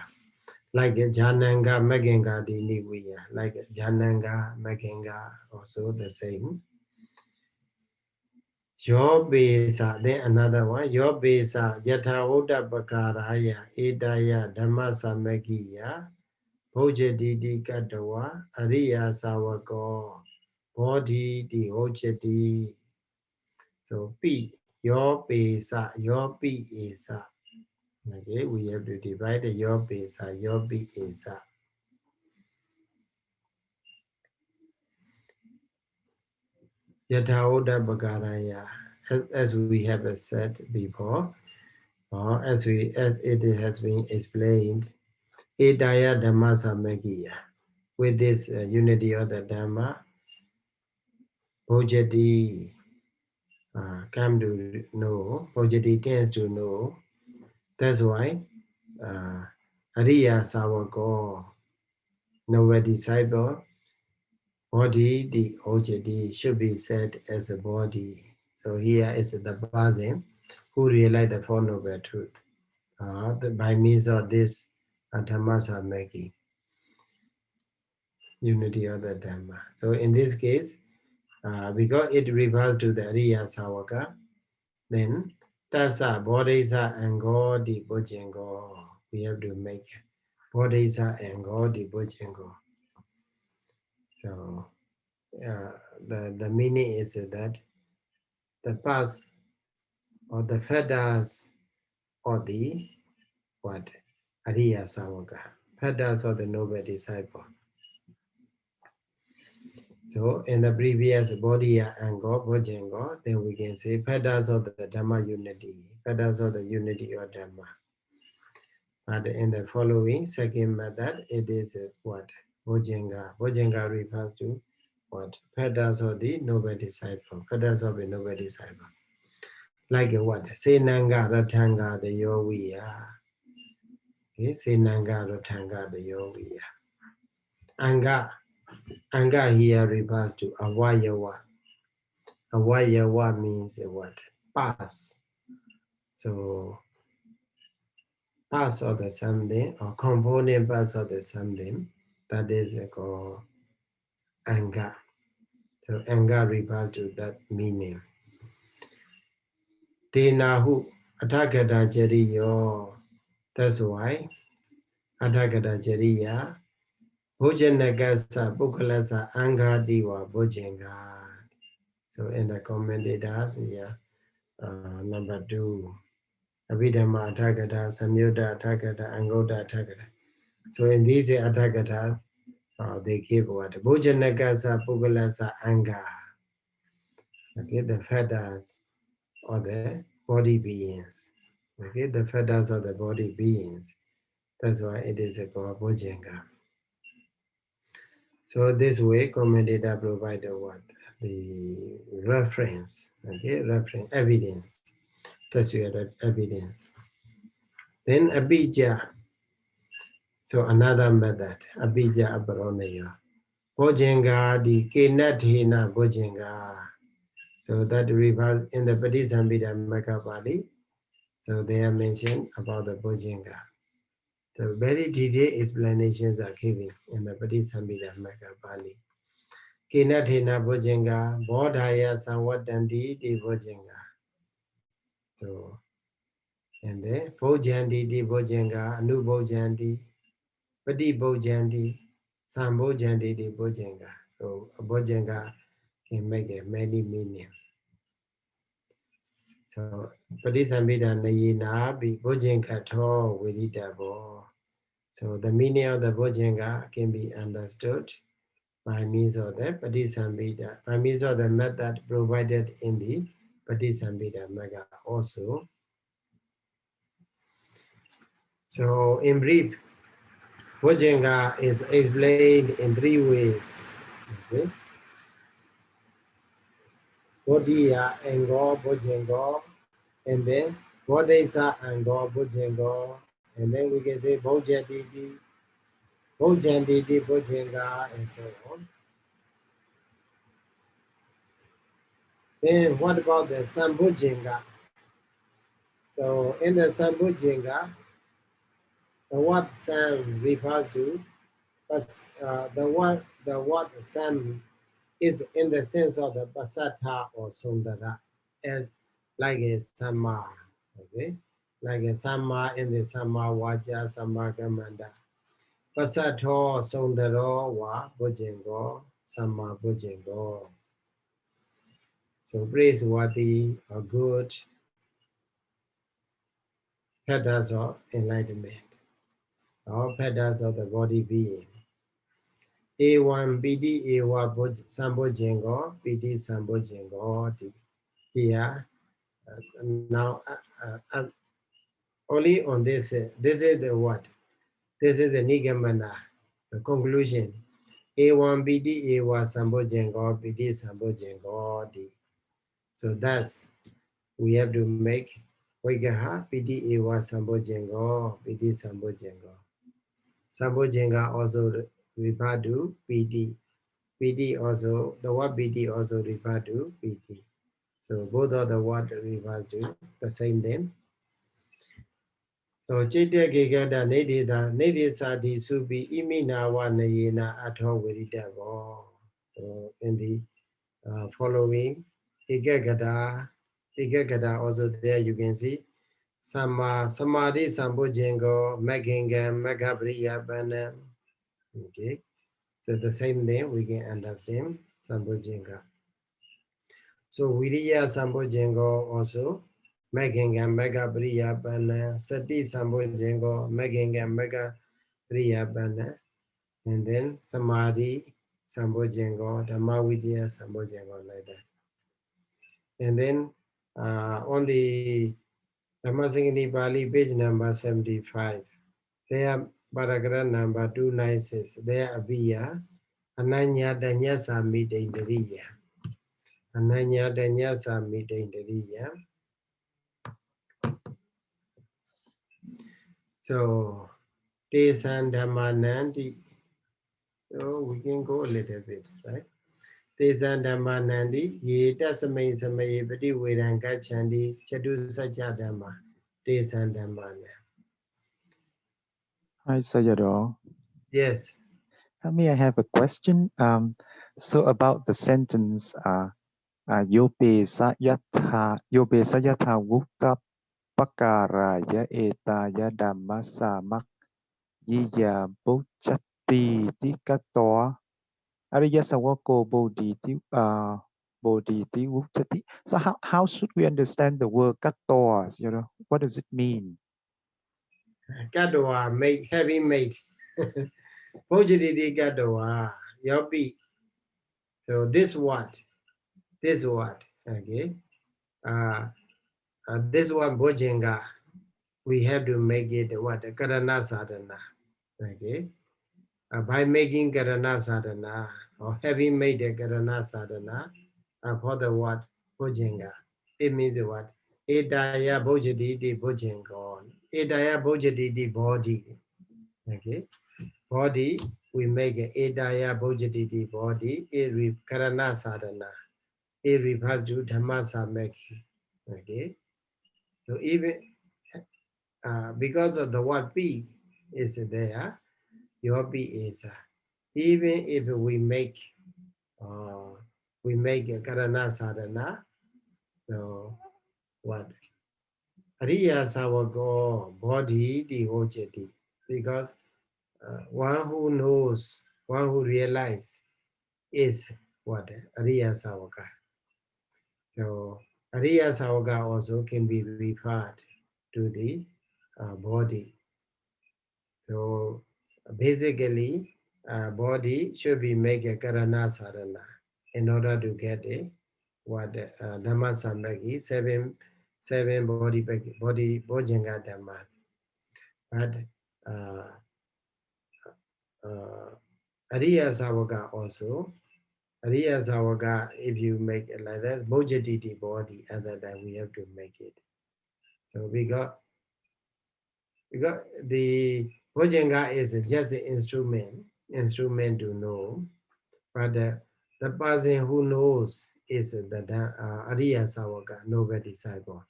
Like Jananga, Magenga, the Niviya. Like Jananga, Magenga, also the same. Your besa, then another one. Your besa, Yatha Uda Bakaraya, Edaya Dhammasaṅgaṇīya. Bojjati Kadawa, Ariya Savako, Bodhi di Ojati. So P, Your pesa, your pi is. Okay, we have to divide your pesa, your pi is. Yathaoda Bagaraya, as we have said before, or as it has been explained, Edaya Dhammasaṅgaṇī, with this unity of the Dhamma, Bhojati come to know, Bhojati tends to know. That's why Ariya Savako, noble disciple, body, the Bhojati should be said as a body. So here is the person who realized the Four Noble Truth by means of this Dhammasaṅgaṇī, unity of the Dhamma. So in this case, because it refers to the Ariya Savaka, then Tassa Bodhisa and Godi Bojingo. We have to make Bodhisa and Godi Bojingo. So the meaning is that the path or the fetters or the what? Ariya Savaka. Fetters of the noble disciple. So in the previous Bodhiya and Bojingo, then we can say fetters of the Dhamma unity, fetters of the unity of Dhamma. But in the following second method, it is what? Bojinga. Bojinga refers to what? Fetters of the noble disciple, fetters of the noble disciple. Like what? Senanga Ratanga the Yogiya. Okay, Senanga Ratanga the Yogiya. Anga here refers to Avayawa. Avayawa means what? Parts. So parts of the something or component parts of the something, that is called Anga. So Anga refers to that meaning. Tenahu Atagata Jariyo. That's why Atagata Jariya Bhojanagasa Bukalasa Anga Diwa Bhojenga. So in the commentators here, number 2, Abhidhamma Piṭaka, Samyutta Piṭaka, Angotta Piṭaka. So in these Atagatas, they give what? Bhojanagasa Bukalasa Anga. Okay, the fetters or the body beings. Okay, the fetters of the body beings. That's why it is called Bhojenga. So this way, commentator provided what? The reference, okay, reference, evidence, persuaded evidence. Then abhijja, so another method, abhijja abaronaya. Bhojenga di kenathena bhojenga. So that refers in the Paṭisamphidā Pāli. So they are mentioned about the bhojenga. So very detailed explanations are given in the Paṭisamphidā Pāli. Kenathena bhojenga, bodhaya samvatanti di bhojenga. So, and then bhojanti di bhojenga, anubhojanti, pati bhojanti, sambhojanti di bhojenga. So bhojenga can make many meanings. So Paṭisamphidā nayena bi bhojenga tho viditabo. So the meaning of the bhojenga can be understood by means of the Paṭisamphidā, by means of the method provided in the Paṭisamphidā Magga also. So in brief, bhojenga is explained in 3 ways. Okay? Bodhiya Ango Bhojengo, and then Bodhisa Ango Bhojengo, and then we can say Bhojatiti, Bhojantiti Bhojenga, and so on. Then what about the Sambhojenga? So in the Sambhojenga, the word Sam refers to, the word Sam is in the sense of the Pasatha or Sundara, as like a Sama, okay? Like a Sama in the Sama Vaja, Sama Gamanda. Pasatho Sundaro wa Bhojengo, Sama Bhojengo. So praiseworthy or good petals of enlightenment, or petals of the body being. A1 PD A1 Sambojingo, PD Sambojingo. Here, now, only on this, this is the what? This is the Nigamana, the conclusion. A1 BD A1 Sambojingo, BD Sambojingo. So that's, we have to make Waigaha, PD A1 Sambojingo, BD Sambojingo. Sambojinga also refer to PD. PD also, the word PD also refer to PD. So both of the word refers to the same thing. So Chitya Gigada Nedida Nedisadi Subi Imina Wanayena Atho Viridavo. So in the following Igagada also there you can see Samadhi Sambojengo Megingam Megabriya Banam. Okay. So the same name we can understand Sambojenga. So Viriya Sambojengo also Meginga Mega Briya Bana Sati Sambojengo Meginga Mega Briya Bana, and then Samadhi Sambojengo, Dhammavidya Sambojengo, like that. And then on the Dhammasaṅgaṇīpāḷi page number 75, there paragraph number 296, there Abhiya Ananya Danyasa Midendriya. Ananya Danyasa Midendriya. So, Tesan Dhammanandi. So we can go a little bit, right? Tesan Dhammanandi, Yeta Samay Samay Pati Vedanga Chandi, Chadu Sacha Dhamma, Tesan Dhammana. Hi, Sayadaw. Yes. May I have a question? So about the sentence, Yope Sayatha Vukka Pakaraya Etaya Dhammasaṅgaṇīya Bodhati Tikatoa Ariya Sawako Bodhiti Vuktati. So how should we understand the word katoa? What does it mean? Katoa, mate, heavy mate. Bojadidi Katoa, Yopi. So this what? Okay. This one Bojenga, we have to make it what? Karana sadhana. Okay. By making Karana sadhana, or having made a Karana sadhana, for the what? Bojenga. It means what? Edaya Bojadi di Bojengon. Edaya Bojadi di body. Okay. Body, we make a Edaya Bojadi di body, it Karana sadhana. It refers to Dhammasaṅgaṇī. Okay. So even because of the word P is there, your P is even if we make a Karana sadhana, so what? Ariya Savago body the ojati, because one who knows, one who realizes is what? Ariya Savaka. So Ariya Savaka also can be referred to the body. So basically, body should be make a Karana sadhana in order to get a what Dhammasaṅgaṇī, seven body Bojanga Dhammas. But Ariya Savaka also, Ariya Savaka, if you make it like that, Bojaditi body, other than we have to make it. So we got the Bojanga is just an instrument to know, but the person who knows is the Ariya Savaka, noble disciple.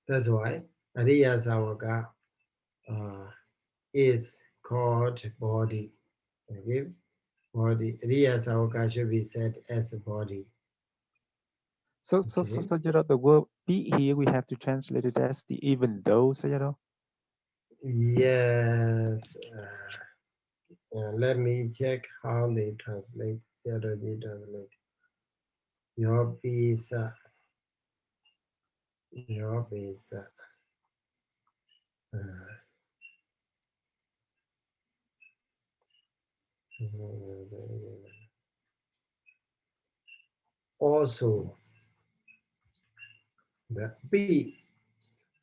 That's why Ariya Savaka is called body. Okay? Body. Ariya Savaka should be said as a body. So the word be here, we have to translate it as the even though, Sayadaw? Yes. Let me check how they translate. Theology translate. Your visa. Also, the P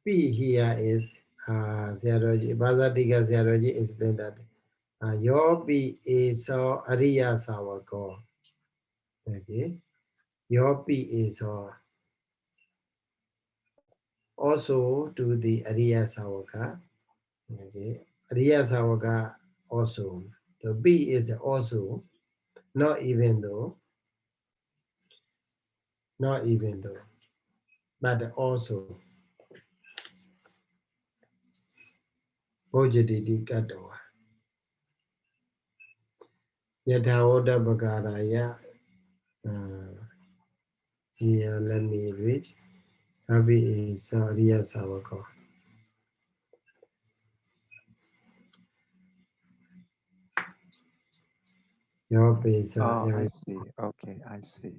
here is Sayadaw Bhasatika Sayadaw explained that your P is Ariya Savaka. Okay, your P is also to the Ariya Savaka. Okay, Ariya Savaka also. So B is also, not even though, but also. Bojadidi Gadawa. Yadhaoda Bagaraya. Here, let me read. Happy is Riya Savaka. Your is Oh, I see. Okay, I see.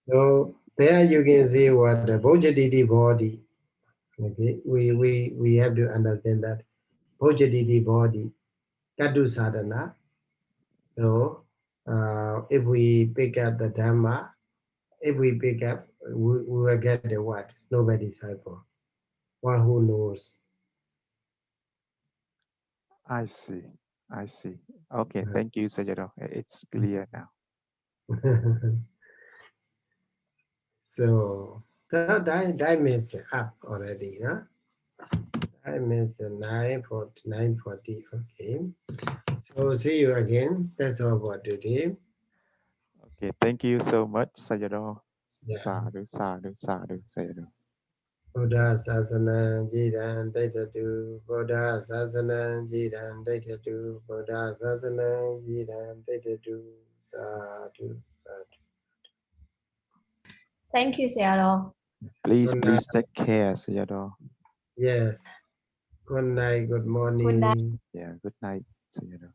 So there you can see what the Bojadidi body. Okay, we have to understand that Bojadidi body, Kadu sadhana. So if we pick up the Dhamma, if we pick up, we will get the what? Nobody disciple. One who knows. I see. I see. Okay, thank you, Sayadaw. It's clear now. So that means up already, huh? That means 9:40. Okay. So see you again. That's all for today. Okay, thank you so much, Sayadaw. Yeah. Sadhu, sadhu, sadhu, Sayadaw. Buddha Sasana Jidan Daitatu. Buddha Sasana Jidan Daitatu. Buddha Sasana Jidan Daitatu. Sadhu, sadhu. Thank you, Sayadaw. Please, Good please night. take care, Sayadaw. Yes. Good night. Good Good night. morning. Yeah, good night, Sayadaw.